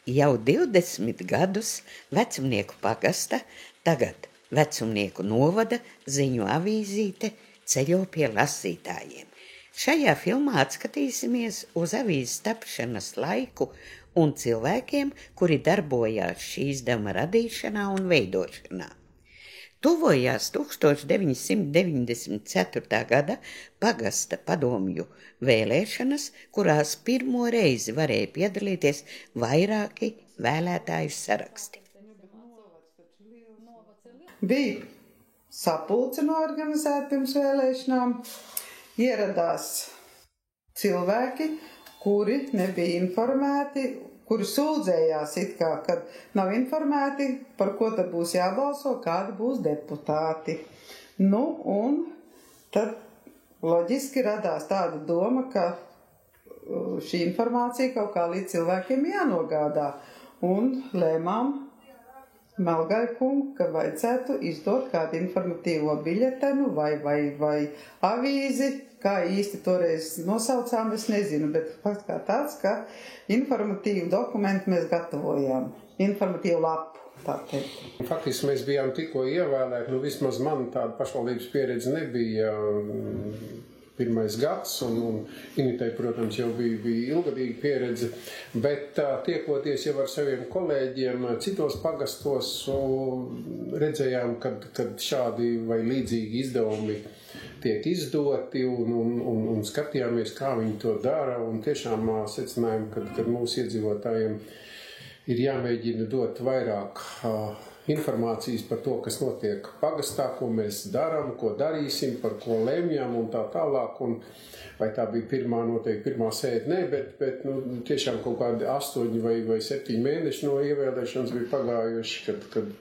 Jau 20 gadus Vecumnieku pagasta, tagad Vecumnieku novada ziņu avīzīte ceļo pie lasītājiem. Šajā filmā atskatīsimies uz avīzes tapšanas laiku un cilvēkiem, kuri darbojās šī izdevuma radīšanā un veidošanā. Tuvojās 1994. gada pagasta padomju vēlēšanas, kurās pirmo reizi varēja piedalīties vairāki vēlētāju saraksti. Bija sapulce noorganizēta pirms vēlēšanām, ieradās cilvēki, kuri nebija informēti, kuri sūdzējās it kā, kad nav informēti, par ko tad būs jābalso, kādi būs deputāti. Un tad loģiski radās tāda doma, ka šī informācija kaut kā līdz cilvēkiem jānogādā. Un lēmām Melgai kungu, ka vajadzētu izdot kādu informatīvo biļetenu vai avīzi, kā īsti toreiz nosaucām, es nezinu, bet fakts kā tāds, ka informatīvu dokumentu mēs gatavojām, informatīvu lapu, tā teikt. Faktiski mēs bijām tikko ievēlēti, vismaz man tāda pašvaldības pieredze nebija pirmais gads, un Initei, protams, jau bija ilgadīga pieredze, bet tiekoties jau ar saviem kolēģiem citos pagastos, redzējām, kad šādi vai līdzīgi izdevumi tiek izdoti, un skatījāmies, kā viņi to dara, un tiešām secinājām, ka mūsu iedzīvotājiem ir jāmēģina dot vairāk informācijas par to, kas notiek pagastā, ko mēs darām, ko darīsim, par ko lemjam un tā tālāk. Un vai tā bija noteikti pirmā sēde? Nē, bet tiešām kaut kādi 8 vai 7 mēneši no ievēlēšanas bija pagājuši, kad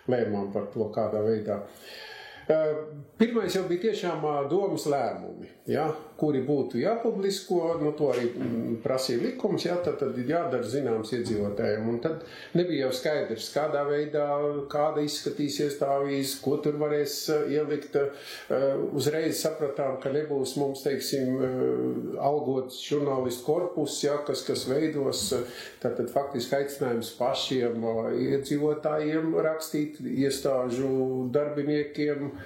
lēmām par to, kādā veidā. Pirmais jau bija tiešām domas lēmumi, kuri būtu jāpublisko, to arī prasīja likums, tad jādara zināms iedzīvotājiem. Un tad nebija jau skaidrs, kādā veidā, kāda izskatīsies tā avīze, ko tur varēs ielikt. Uzreiz sapratām, ka nebūs mums, teiksim, algots žurnālistu korpus, kas veidos. Tātad faktiski aicinājums pašiem iedzīvotājiem rakstīt, iestāžu darbiniekiem,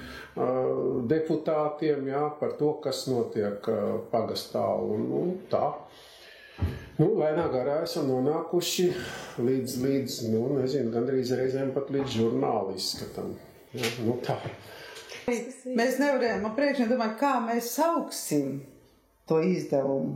deputātiem, par to, kas notiek pagastā un tā. Lēnā garā esam nonākuši līdz gandrīz reizēm pat līdz žurnālistatam. Tā. Mēs nevarējām priekšā domāt, kā mēs sauksim to izdevumu.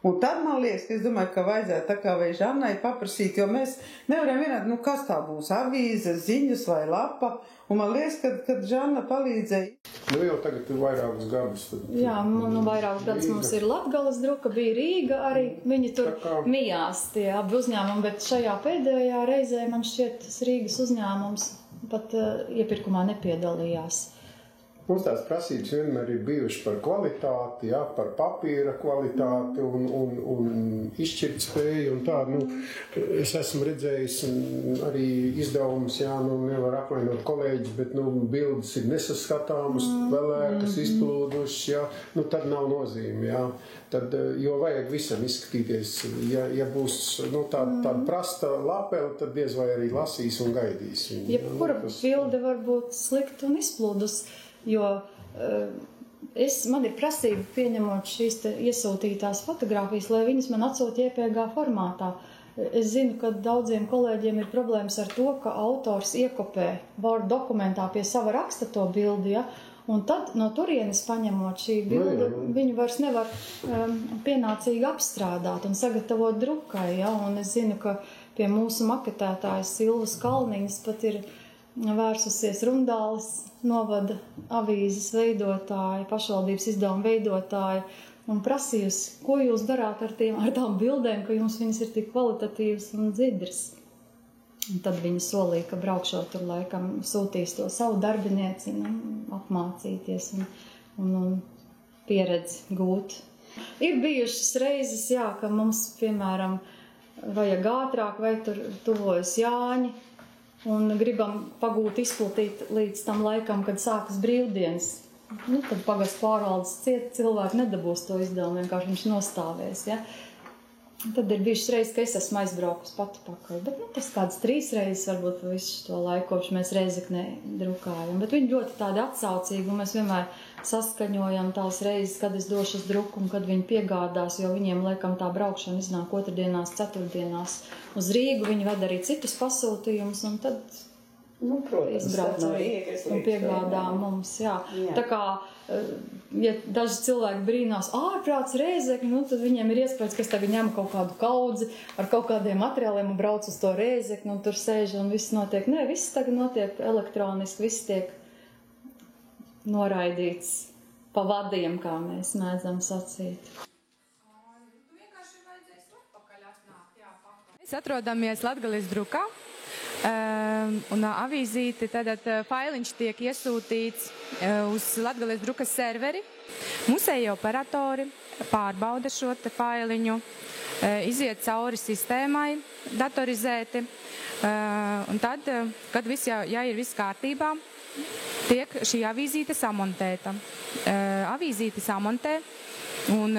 Un tad man liekas, ka es domāju, ka vajadzētu tā kā vai Žannai paprasīt, jo mēs nevaram vienāt, kas tā būs, avīze, ziņas vai lapa. Un man liekas, ka Žanna palīdzēja. Jau tagad ir vairākus gadus. Jā, vairākus gadus mums ir Latgales druka, bija Rīga arī. Viņi tur mijās tie abi uzņēmumi, bet šajā pēdējā reizē man šķiet tas Rīgas uzņēmums pat iepirkumā nepiedalījās. Mums tās prasības vienmēr ir bijušas par kvalitāti, par papīra kvalitāti un izšķirtspēju un tādu. Es esmu redzējis arī izdevumus, nevar apvainot kolēģis, bet bildes ir nesaskatāmas, vēlēkas, izplūdušas, tad nav nozīme, Tad, jo vajag visam izskatīties, ja būs tāda prasta lapele, tad diez vai arī lasīs un gaidīs. Jebkura bilde var būt slikta un izplūdus. Jo man ir prasība pieņemot šīs iesūtītās fotogrāfijas, lai viņas man atsūta JPG formātā. Es zinu, ka daudziem kolēģiem ir problēmas ar to, ka autors iekopē Word dokumentā pie sava raksta to bildi, un tad no turienes paņemot šī bilde, viņu vairs nevar pienācīgi apstrādāt un sagatavot drukai, un es zinu, ka pie mūsu maketētājas Silvas Kalniņas pat ir vērsusies Rundāles novada avīzes veidotāji, pašvaldības izdevuma veidotāji un prasījusi, ko jūs darāt ar tām bildēm, ka jums viņas ir tik kvalitatīvas un dzidras. Un tad viņa solīja, ka braukšot tur laikam sūtīs to savu darbinieci, apmācīties un pieredzi gūt. Ir bijušas reizes, ka mums, piemēram, vajag ātrāk vai tur tuvojas Jāņi, un gribam pagūt izplatīt līdz tam laikam, kad sākas brīvdienas. Tad pagastu pārvaldes ciet, cilvēki nedabūs to izdevumu, vienkārši viņš nostāvēs. Tad ir bijušas reizes, ka es esmu aizbraukus pati pakaļ, bet tas kādas 3 reizes varbūt visu to laiku, kopš mēs Rēzeknē drukājam. Bet viņi ļoti tādi atsaucīgi, un mēs vienmēr saskaņojam tās reizes, kad es došu uz druku un kad viņi piegādās, jo viņiem liekam tā braukšana iznāk 2 dienās, 4 dienās uz Rīgu, viņi ved arī citus pasūtījumus, un tad izbrauc arī un piegādā mums, jā. Tā kā, ja daži cilvēki brīnās, ārprāts Rēzekni, tad viņiem ir iespējas, ka es tagad ņemu kaut kādu kaudzi ar kaut kādiem materiāliem un braucu uz to Rēzekni, un tur sēž un viss notiek. Nē, viss tagad notiek elektroniski, viss tiek noraidīts pa vadiem, kā mēs mēdzam sacīt. Mēs atrodamies Latgales drukā. Un avīzīti, tātad failiņš tiek iesūtīts uz Latgales drukas serveri. Museja operatori pārbauda šo te failiņu, iziet cauri sistēmai, datorizēti. Un tad, kad ja ir viss kārtībā, tiek šī avīzīte samontēta. Avīzīti samontē, un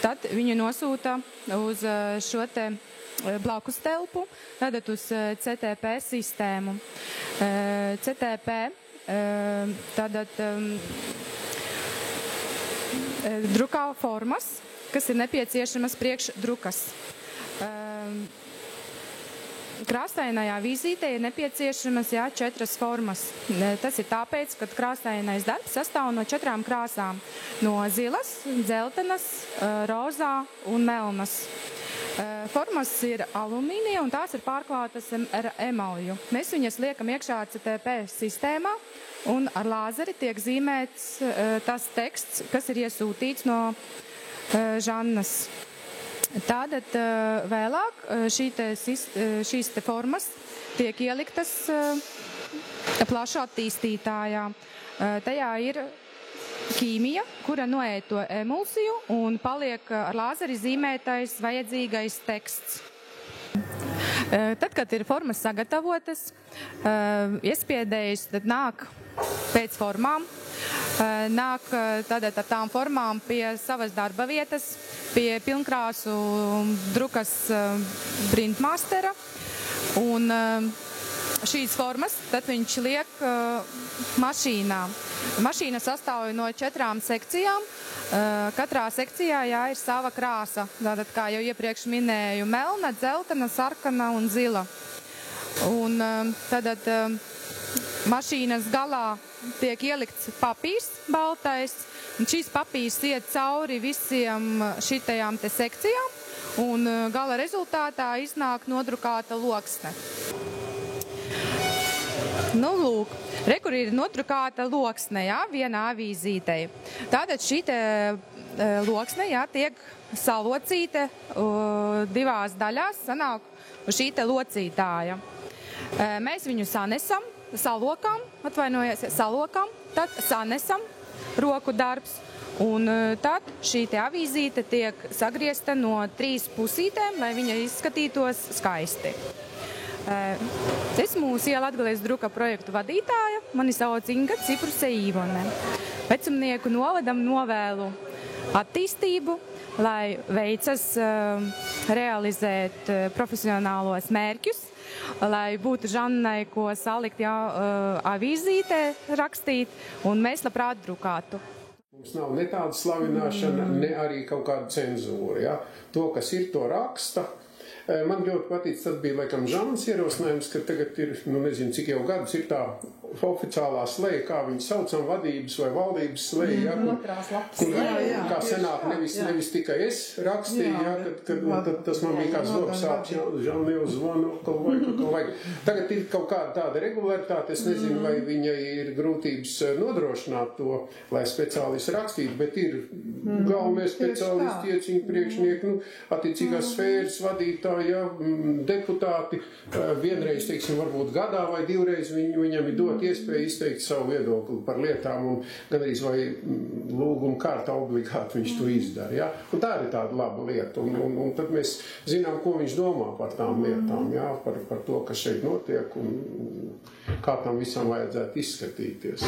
tad viņu nosūta uz šo te blakus telpu, tātad uz CTP sistēmu. CTP tātad drukā formas, kas ir nepieciešamas priekš drukas. Krāsainajā vizītē ir nepieciešamas 4 formas. Tas ir tāpēc, ka krāsainais darbs sastāv no 4 krāsām. No zilas, dzeltenas, rozā un melnas. Formas ir alumīnija un tās ir pārklātas ar emalju. Mēs viņas liekam iekšā CTP sistēmā un ar lāzeri tiek zīmēts tas teksts, kas ir iesūtīts no Žannas. Tātad vēlāk šīs te formas tiek ieliktas plaša attīstītājā. Tajā ir ķīmija, kura noēto emulsiju un paliek ar lāzeri zīmētais vajadzīgais teksts. Tad, kad ir formas sagatavotas, iespiedējis, tad nāk pēc formām, nāk tātad ar tām formām pie savas darba vietas, pie pilnkrāsu drukas printmastera, un šīs formas, tad viņš liek mašīnā. Mašīna sastāv no 4 sekcijām. Katrā sekcijā ir sava krāsa. Tātad, kā jau iepriekš minēju, melna, dzeltena, sarkana un zila. Un tātad mašīnas galā tiek ielikts papīrs baltais, un šīs papīrs iet cauri visiem šitajām te sekcijām, un gala rezultātā iznāk nodrukāta loksne. Nu, lūk, kur ir nodrukāta loksne, vienā avīzītei. Tātad šī loksne, tiek salocīta 2 daļās, sanāk šī locītāja. Mēs viņu salokam, tad sanesam, roku darbs, un tad šī avīzīte tiek sagriezta no 3 pusītēm, lai viņa izskatītos skaisti. Esmu Latgales druka projektu vadītāja, mani sauc Inga Cipruse Īvone. Vecumnieku novadam novēlu attīstību, lai veicas realizēt profesionālos mērķus, lai būtu Žannai, ko salikt avīzītē rakstīt, un mēs labprāt drukātu. Mums nav ne tāda slavināšana, ne arī kaut kāda cenzūra. Ja? To, kas ir, to raksta. Man ļoti patīk, tas bija laikam Žannas ierosinājums, ka tagad ir, nezinu, cik jau gadus ir tā oficiālā sleja, kā viņi saucam, vadības vai valdības sleja, kur kā senāk nevis tikai es rakstīju, kad tas man bija kā zobsāps, Žanna jau zvanu, kaut vajag. Tagad ir kaut kāda tāda regularitāte, es nezinu, vai viņai ir grūtības nodrošināt to, lai speciālisti rakstītu, bet ir galvenie speciālisti, ieciņu priekšnieki, attiecīgās sfēras vadītāji, deputāti, vienreiz, teiksim, varbūt gadā vai 2 reizes viņam ir dot iespēju izteikt savu viedokli par lietām, un gandrīz vai lūgumu kārtā obligāti viņš to izdara. Ja? Un tā ir tāda laba lieta, un tad mēs zinām, ko viņš domā par tām lietām, ja? par to, kas šeit notiek, un kā tam visam vajadzētu izskatīties.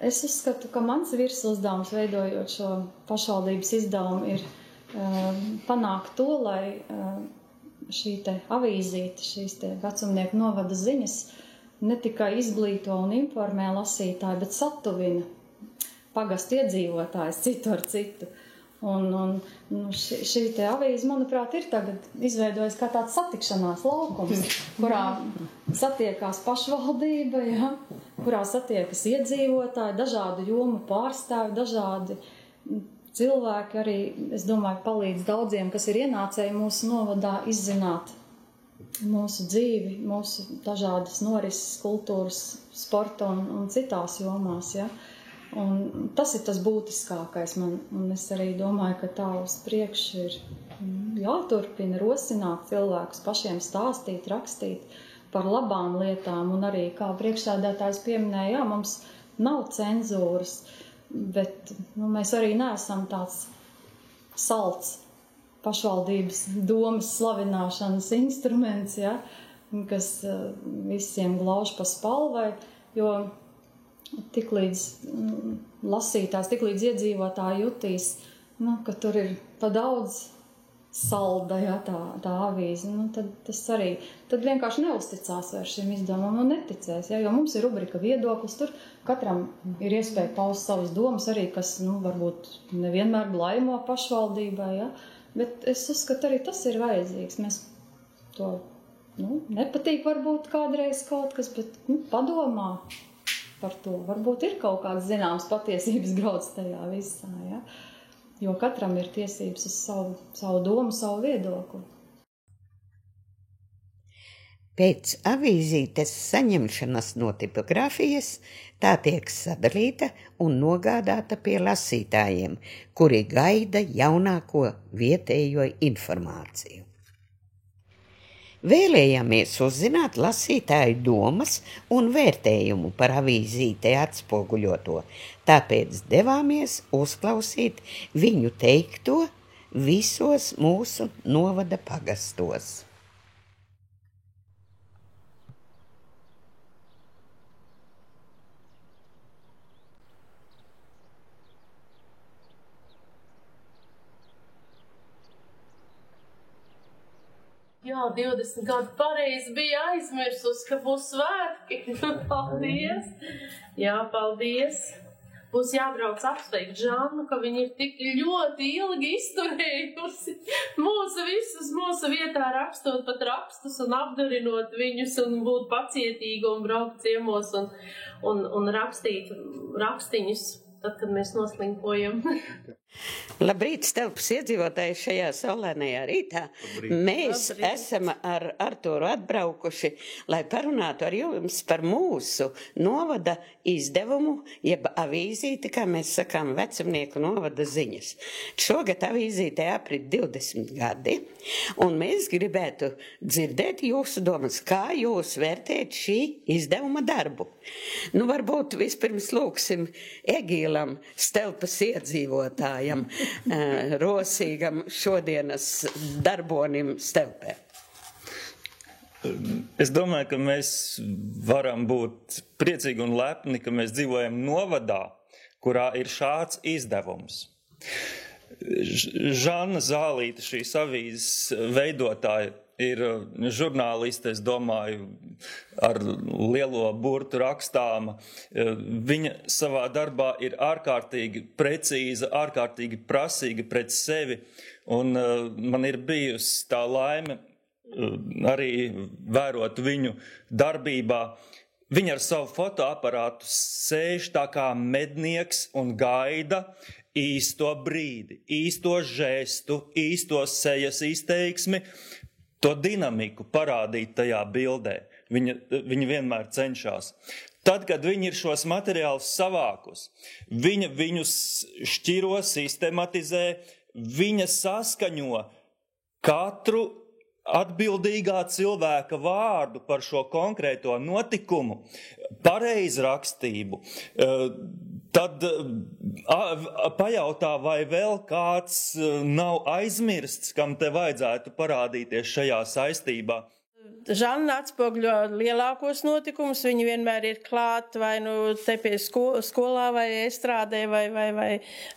Es uzskatu, ka mans virsuzdevums, veidojot šo pašvaldības izdevumu, ir panākt to, lai šī te avīzīte, šīs te vecumnieku novada ziņas ne tikai izglīto un informē lasītāju, bet satuvina pagastu iedzīvotājs citu ar citu. Un šī te avīze, manuprāt, ir tagad izveidojis kā tāds satikšanās laukums, kurā satiekās pašvaldība, ja, kurā satiekas iedzīvotāji, dažādu jomu pārstāvi, dažādi cilvēki arī, es domāju, palīdz daudziem, kas ir ienācēji mūsu novadā, izzināt mūsu dzīvi, mūsu dažādas norises, kultūras, sporta un citās jomās, ja. Un tas ir tas būtiskākais man, un es arī domāju, ka tā uz priekšu ir jāturpina rosināt cilvēkus pašiem stāstīt, rakstīt par labām lietām, un arī, kā priekšsēdētājs pieminēja, jā, mums nav cenzūras, bet mēs arī neesam tāds salds pašvaldības domas slavināšanas instruments, ja, kas visiem glauž pa spalvai, jo tiklīdz lasītājs, tiklīdz iedzīvotāji jutīs, ka tur ir pa daudz salda, ja, tā avīze, tad vienkārši neuzticās vairs šiem izdevumam un neticēs, ja, jo mums ir rubrika viedoklis, tur katram ir iespēja paust savas domas arī, kas, varbūt nevienmēr blaimo pašvaldībai, ja, bet es uzskatu arī tas ir vajadzīgs, mēs to, nepatīk varbūt kādreiz kaut kas, bet, padomā par to. Varbūt ir kaut kāds zināms patiesības grauds tajā visā, ja? Jo katram ir tiesības uz savu domu, savu viedokli. Pēc avīzītes saņemšanas no tipogrāfijas tā tiek sadalīta un nogādāta pie lasītājiem, kuri gaida jaunāko vietējo informāciju. Vēlējāmies uzzināt lasītāju domas un vērtējumu par avīzītē atspoguļoto, tāpēc devāmies uzklausīt viņu teikto visos mūsu novada pagastos. Jā, 20 gadu pareizi bija aizmirsus, ka būs svētki. Paldies! Jā, paldies! Būs jābrauc apsveikt Žannu, ka viņa ir tik ļoti ilgi izturējusi mūsu vietā rakstot pat rakstus un apdarinot viņus un būt pacietīga un braukt ciemos un rakstīt rakstiņus, tad, kad mēs noslinkojam. Labrīt, Stelpas iedzīvotāji šajā saulainajā rītā. Mēs esam ar Arturu atbraukuši, lai parunātu ar jums par mūsu novada izdevumu, jeb avīzīti, kā mēs sakām, vecumnieku novada ziņas. Šogad avīzītē aprit 20 gadi, un mēs gribētu dzirdēt jūsu domas, kā jūs vērtēt šī izdevuma darbu. Varbūt vispirms lūksim Egīlam, Stelpas iedzīvotājam, rosīgam šodienas darbonim Stelpē. Es domāju, ka mēs varam būt priecīgi un lepni, ka mēs dzīvojam novadā, kurā ir šāds izdevums. Žanna Zālīte, šīs avīzes veidotāja, ir žurnāliste, es domāju, ar lielo burtu rakstāma. Viņa savā darbā ir ārkārtīgi precīza, ārkārtīgi prasīga pret sevi, un man ir bijusi tā laime arī vērot viņu darbībā. Viņa ar savu fotoaparātu sēž tā kā mednieks un gaida īsto brīdi, īsto žestu, īsto sejas izteiksmi, to dinamiku parādīt tajā bildē. Viņa vienmēr cenšas. Tad, kad viņi ir šos materiālus savākus, viņa viņus šķiro, sistematizē, viņa saskaņo katru atbildīgā cilvēka vārdu par šo konkrēto notikumu, pareizrakstību, tad pajautā, vai vēl kāds nav aizmirsts, kam te vajadzētu parādīties šajā saistībā. Žanna atspoguļo lielākos notikumus, viņi vienmēr ir klāt vai nu te pie skolā vai estrādē vai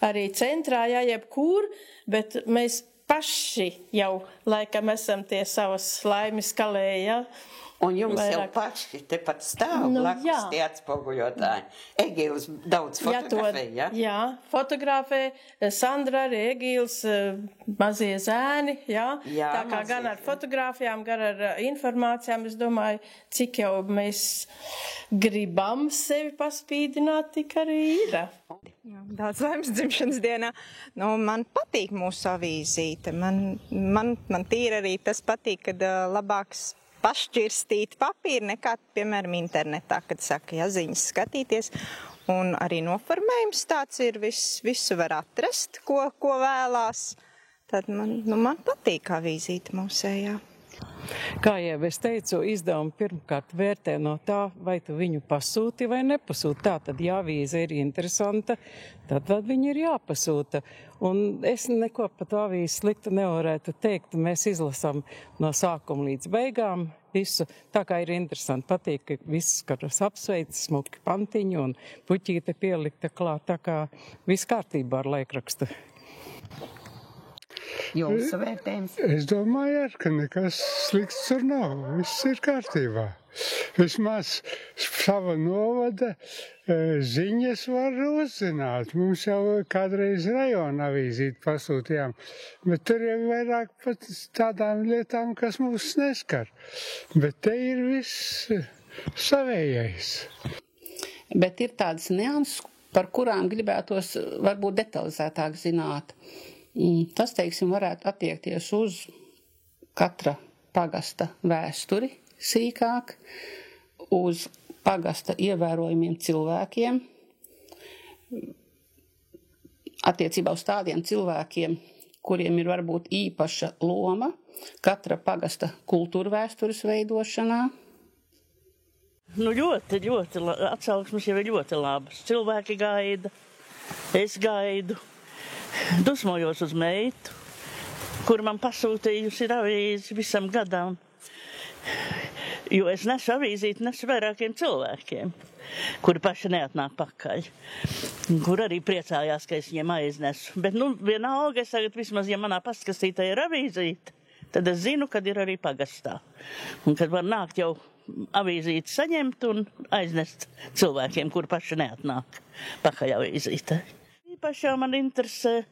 arī centrā, jā, jebkur, bet mēs paši jau laikam esam tie savas laimes kalēji, jā. Un jums jau paši tepat stāv blakus tie atspoguļotāji. Egīls daudz fotografē, jā? Jā, fotografē, Sandra arī Egīls, mazie zēni, jā. Tā kā gan ar fotogrāfijām, gan ar informācijām, es domāju, cik jau mēs gribam sevi paspīdināt, tik arī ir. Daudz laimes dzimšanas dienā. Nu, man patīk mūsu avīzīte. Man tīri arī tas patīk, kad labāks pašķirstīt papīru nekā, piemēram, internetā, kad saka, ziņas skatīties. Un arī noformējums tāds ir, visu var atrast, ko vēlās. Tad man patīk avīzīte mūsējā. Kā jau es teicu, izdevumi pirmkārt vērtē no tā, vai tu viņu pasūti vai nepasūti. Tā tad, ja avīze ir interesanta, tad viņi ir jāpasūta. Un es neko par to avīzi sliktu nevarētu teikt. Mēs izlasām no sākuma līdz beigām visu. Tā kā ir interesanti, patīk, ka viss katrs apsveic, smuki pantiņu un puķīte pielikta klāt. Tā kā viss kārtībā ar laikrakstu. Jūsu vērtējums? Es domāju, ka nekas slikts tur nav. Viss ir kārtībā. Vismaz sava novada ziņas var uzzināt. Mums jau kādreiz rajona avīzīti pasūtījām, bet tur jau vairāk pat tādām lietām, kas mūs neskar. Bet te ir viss savējais. Bet ir tādas nianses, par kurām gribētos varbūt detalizētāk zināt. Tas, teiksim, varētu attiekties uz katra pagasta vēsturi sīkāk, uz pagasta ievērojumiem cilvēkiem, attiecībā uz tādiem cilvēkiem, kuriem ir varbūt īpaša loma katra pagasta kultūra vēstures veidošanā. Nu ļoti, atsauksmes jau ir ļoti labas. Cilvēki gaida, es gaidu. Dusmojos uz meitu, kur man pasūtījusi ir avīzi visam gadam, jo es nesu avīzīti vairākiem cilvēkiem, kuri paši neatnāk pakaļ, kur arī priecājās, ka es viņiem aiznesu. Bet vienalga, es tagad vismaz, ja manā pastkastītē ir avīzīte, tad es zinu, kad ir arī pagastā. Un kad var nākt jau avīzīti saņemt un aiznest cilvēkiem, kuri paši neatnāk pakaļ avīzītē. Īpaši jau man interesē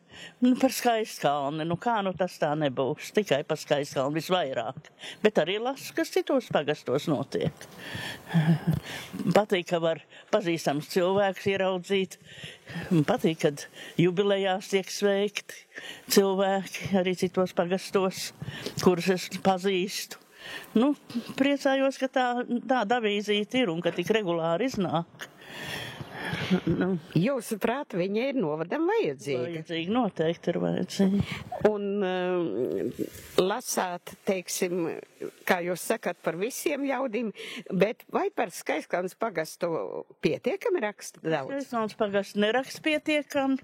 par Skaistkalni. Kā tas tā nebūs? Tikai par Skaistkalni visvairāk. Bet arī lasu, kas citos pagastos notiek. Patīk, ka var pazīstams cilvēks ieraudzīt. Patīk, kad jubilejās tiek sveikti cilvēki arī citos pagastos, kurus es pazīstu. Priecājos, ka tāda avīzīte ir un ka tik regulāri iznāk. Jūsuprāt, viņa ir novadam vajadzīga? Vajadzīga, noteikti ir vajadzīga. Un lasāt, teiksim, kā jūs sakat, par visiem ļaudīm, bet vai par Skaistkalnes pagastu pietiekami raksta daudz? Skaistkalnes pagastu neraksta pietiekami,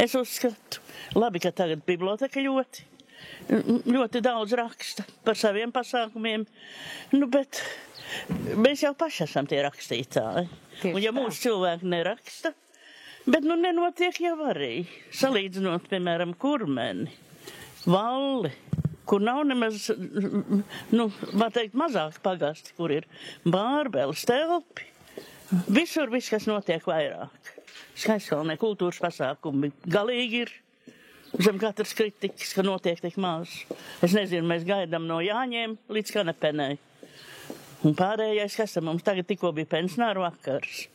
es uzskatu. Labi, ka tagad biblioteka ļoti daudz raksta par saviem pasākumiem, bet mēs jau paši esam tie rakstītāji. Un ja mūsu cilvēki neraksta, bet nenotiek jau arī. Salīdzinot, piemēram, Kurmeni, Valli, kur nav nemaz, var teikt, mazāk pagasti, kur ir Bārbeli, Stelpi. Visur viss, kas notiek vairāk. Skaistkalnē kultūras pasākumi galīgi ir. Zem katras kritikas, ka notiek tik maz. Es nezinu, mēs gaidām no Jāņiem līdz Kanepenei. Un pārējais, kas mums tagad tikko bija pensionāru vakars.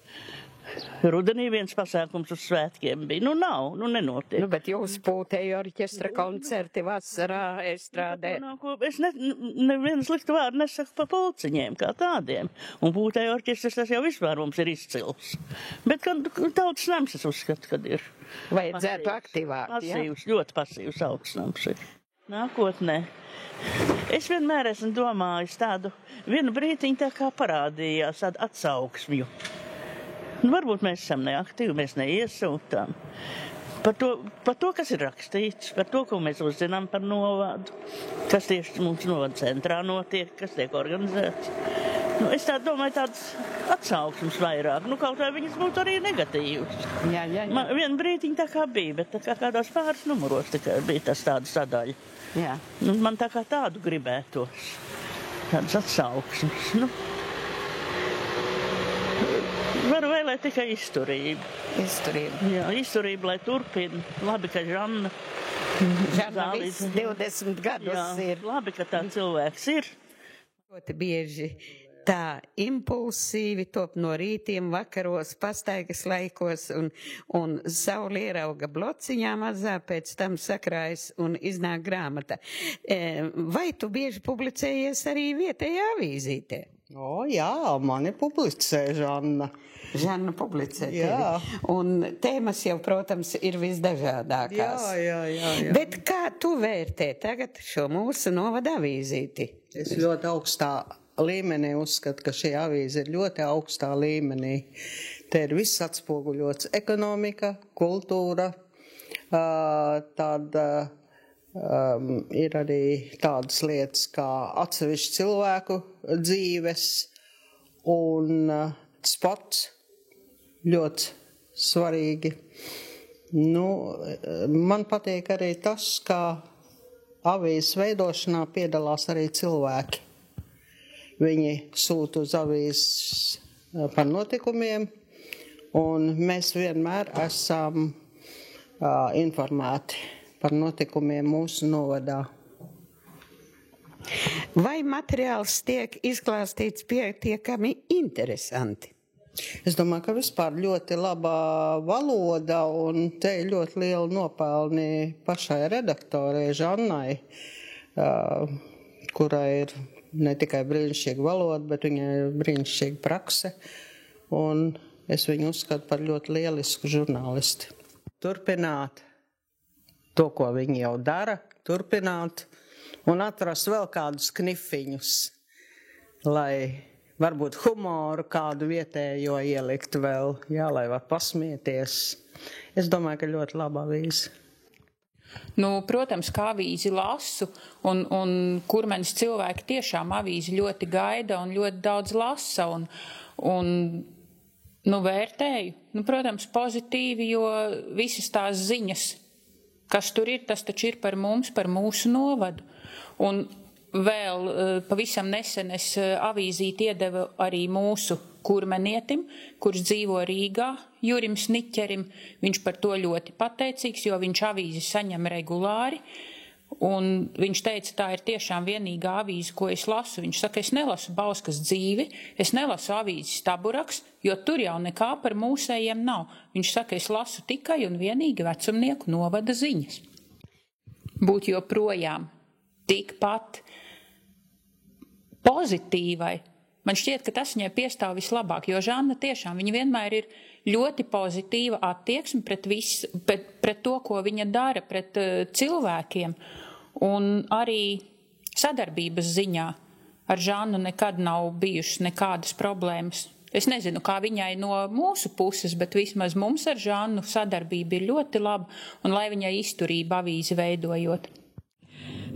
Rudenī viens pasākums uz svētkiem bija. Nav, nenotiek. Bet jūs pūtēju orķestra koncerti vasarā, estrādē. Es nevienu sliktu vārdu nesaku par pulciņiem kā tādiem. Un pūtēju orķestras tas jau vispār mums ir izcils. Bet tautas nams es uzskatu, kad ir. Vajadzētu aktīvāk, pasīvs, ļoti pasīvs augsnams ir. Nākotnē. Es vienmēr esmu domājis tādu, vienu brītiņu tā kā parādījās tādu atsauksmju. Varbūt mēs esam neaktīvi, mēs neiesūtām. par to, kas ir rakstīts, par to, ko mēs uzzinām par novadu, kas tieši mums novada centrā notiek, kas tiek organizēts. Es tā domāju, tādas atsauksmes vairāk. Kaut vai viņas būtu arī negatīvas. Jā. Man vienu brīdiņu tā kā bija, bet tā kā kādās pāris numuros tikai bija tas tāda sadaļa. Jā. Man tā kā tādu gribētos. Tādas atsauksmes. Varu vēlēt tikai izturību. Jā, izturību, lai turpina. Labi, ka Žanna viss 20 gadus ir. Labi, ka tā cilvēks ir. Ļoti bieži tā impulsīvi top no rītiem, vakaros, pastaigas laikos un sauli ierauga blociņā mazā, pēc tam sakrājas un iznāk grāmata. Vai tu bieži publicējies arī vietējā avīzītē? Jā, mani publicē Žanna. Žanna publicē tevi. Jā. Un tēmas jau, protams, ir visdažādākās. Jā. Bet kā tu vērtē tagad šo mūsu novada avīzīti? Es ļoti augstā līmenī uzskatu, ka šī avīze ir ļoti augstā līmenī. Te ir viss atspoguļots: ekonomika, kultūra, tad ir arī tādas lietas kā atsevišķu cilvēku dzīves un sports ļoti svarīgi. Man patīk arī tas, ka avīzes veidošanā piedalās arī cilvēki. Viņi sūta uz avīzes par notikumiem, un mēs vienmēr esam informēti par notikumiem mūsu novadā. Vai materiāls tiek izklāstīts pietiekami interesanti? Es domāju, ka vispār ļoti labā valoda, un te ir ļoti liela nopelni pašai redaktorei Žannai, kurai ir ne tikai brīnišķīga valoda, bet viņai ir brīnišķīga prakse, un es viņu uzskatu par ļoti lielisku žurnālisti. Turpināt to, ko viņi jau dara, turpināt un atrast vēl kādus knifiņus, lai varbūt humoru kādu vietējo ielikt vēl, lai var pasmieties. Es domāju, ka ļoti laba avīze. Protams, kā avīzi lasu, un kurmenis cilvēki tiešām avīzi ļoti gaida un ļoti daudz lasa, un vērtēju. Protams, pozitīvi, jo visas tās ziņas, kas tur ir, tas taču ir par mums, par mūsu novadu. Un vēl pavisam nesen es avīzīti iedevu arī mūsu kurmenietim, kurš dzīvo Rīgā, Jurim Sniķerim. Viņš par to ļoti pateicīgs, jo viņš avīzi saņem regulāri. Un viņš teica, tā ir tiešām vienīgā avīze, ko es lasu. Viņš saka, es nelasu Bauskas dzīvi, es nelasu avīzes Taburaks, jo tur jau nekā par mūsējiem nav. Viņš saka, es lasu tikai un vienīgi vecumnieku novada ziņas. Būt joprojām tikpat pozitīvai. Man šķiet, ka tas viņai piestāv vislabāk, jo Žanna tiešām, viņa vienmēr ir ļoti pozitīva attieksme pret to, ko viņa dara, pret cilvēkiem. Un arī sadarbības ziņā ar Žannu nekad nav bijušas nekādas problēmas. Es nezinu, kā viņai no mūsu puses, bet vismaz mums ar Žannu sadarbība ir ļoti laba, un lai viņai izturība avīzi veidojot.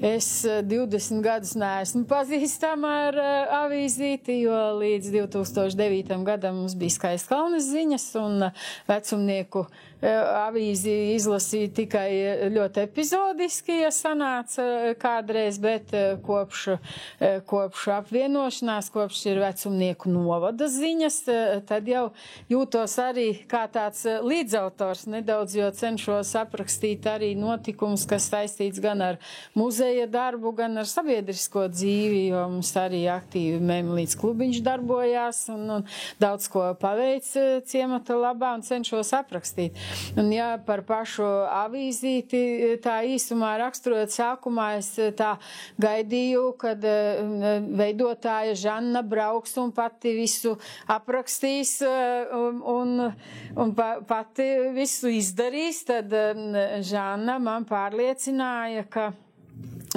Es 20 gadus neesmu pazīstama ar avīzīti, jo līdz 2009. gadam mums bija Skaistkalnes ziņas un vecumnieku avīzi izlasīja tikai ļoti epizodiski, ja sanāca kādreiz, bet kopš apvienošanās, kopš ir vecumnieku novada ziņas, tad jau jūtos arī kā tāds līdzautors nedaudz, jo cenšos aprakstīt arī notikumus, kas saistīts gan ar muzeja darbu, gan ar sabiedrisko dzīvi, jo mums arī aktīvi Mēmelītes klubiņš darbojās un daudz ko paveic ciemata labā un cenšos aprakstīt. Un ja par pašu avīzīti tā īsumā raksturot sākumā, es tā gaidīju, kad veidotāja Žanna brauks un pati visu aprakstīs un pati visu izdarīs, tad Žanna man pārliecināja, ka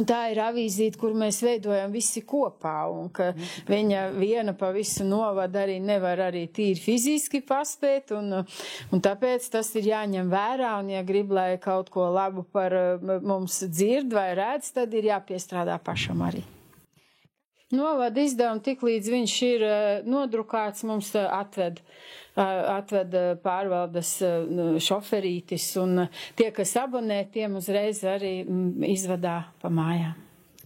tā ir avīzīte, kur mēs veidojam visi kopā, un ka viņa viena pa visu novadu arī nevar arī tīri fiziski paspēt, un tāpēc tas ir jāņem vērā, un ja grib, lai kaut ko labu par mums dzird vai redz, tad ir jāpiestrādā pašam arī. Novada izdevumu tik līdz viņš ir nodrukāts, mums atved pārvaldes šoferītis, un tie, kas abonē, tiem uzreiz arī izvadā pa mājām.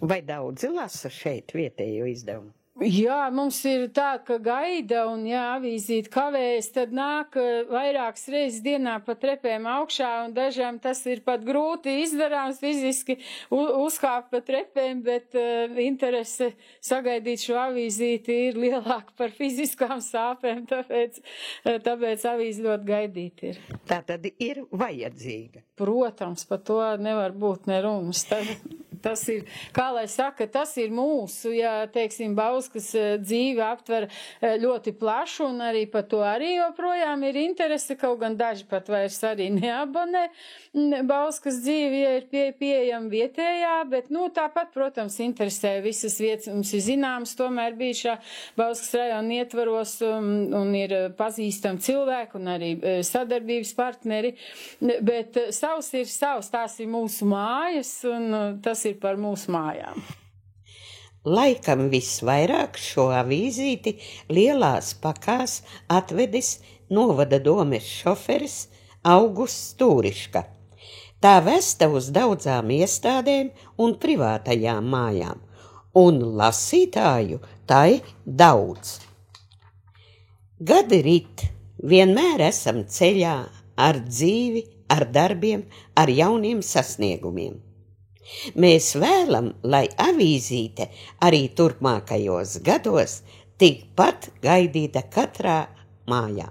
Vai daudzi lasa šeit vietējo izdevumu? Jā, mums ir tā, ka gaida, un ja avīzīt kavējas, tad nāk vairākas reizes dienā pa trepēm augšā, un dažām tas ir pat grūti izdarāms fiziski uzkāpt pa trepēm, bet interese sagaidīt šo avīzīti ir lielāka par fiziskām sāpēm, tāpēc avīzi ļoti gaidīt ir. Tā tad ir vajadzīga. Protams, par to nevar būt nerunas. Tas ir, kā lai saka, tas ir mūsu, ja, teiksim, Bauskas dzīve aptver ļoti plašu, un arī par to arī joprojām ir interese, kaut gan daži pat vairs arī neabonē. Bauskas dzīve ir pieejama vietējā, bet, tāpat, protams, interesē visas vietas, mums ir zināms, tomēr bijušā Bauskas rajona ietvaros, un ir pazīstami cilvēki, un arī sadarbības partneri, bet savs ir savs, tās ir mūsu mājas, un tas ir par mūsu mājām. Laikam visvairāk šo avīzīti lielās pakās atvedis novada domes šoferis Augusts Stūriška. Tā vesta uz daudzām iestādēm un privātajām mājām, un lasītāju tai daudz. Gadi rit, vienmēr esam ceļā ar dzīvi, ar darbiem, ar jauniem sasniegumiem. Mēs vēlam, lai avīzīte arī turpmākajos gados tikpat gaidīta katrā mājā.